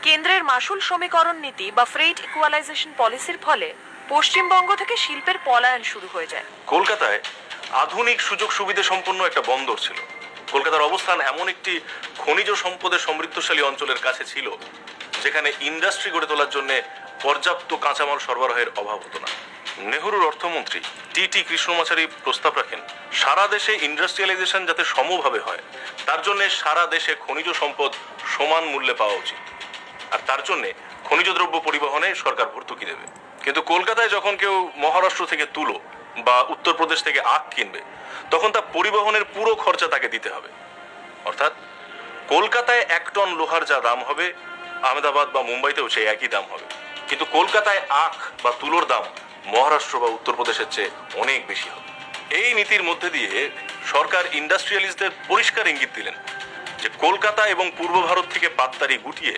কেন্দ্রের মাসুল সমীকরণ নীতি বা ফ্রেট ইকুয়ালাইজেশন পলিসির ফলে পশ্চিমবঙ্গ থেকে শিল্পের পলায়ন শুরু হয়ে যায়। কলকাতায় আধুনিক সুযোগ সুবিধা সম্পন্ন একটা বন্দর ছিল। কলকাতার অবস্থান এমন একটি খনিজ সম্পদের সমৃদ্ধশালী অঞ্চলের কাছে ছিল যেখানে ইন্ডাস্ট্রি গড়ে তোলার জন্য পর্যাপ্ত কাঁচামাল সরবরাহের অভাব হতো না। নেহরুর অর্থমন্ত্রী টি কৃষ্ণমাচারী প্রস্তাব রাখেন সারা দেশে ইন্ডাস্ট্রিয়ালাইজেশন যাতে সমভাবে হয়, তার জন্য সারা দেশে খনিজ সম্পদ সমান মূল্যে পাওয়া উচিত। আর তার জন্য খনিজ দ্রব্য পরিবহনে সরকার ভর্তুকি দেবে। কিন্তু কলকাতায় যখন কেউ মহারাষ্ট্র থেকে তুলো বা উত্তরপ্রদেশ থেকে আখ কিনবে, তখন তা পরিবহনের পুরো খরচা তাকে দিতে হবে। অর্থাৎ কলকাতায় 1 টন লোহার যা দাম হবে, আহমেদাবাদ বা মুম্বাইতেও সেই একই দাম হবে। কিন্তু কলকাতায় আখ বা তুলোর দাম মহারাষ্ট্র বা উত্তরপ্রদেশের চেয়ে অনেক বেশি হবে। এই নীতির মধ্যে দিয়ে সরকার ইন্ডাস্ট্রিয়ালিস্টদের পরিষ্কার ইঙ্গিত দিলেন যে কলকাতা এবং পূর্ব ভারত থেকে পাততাড়ি গুটিয়ে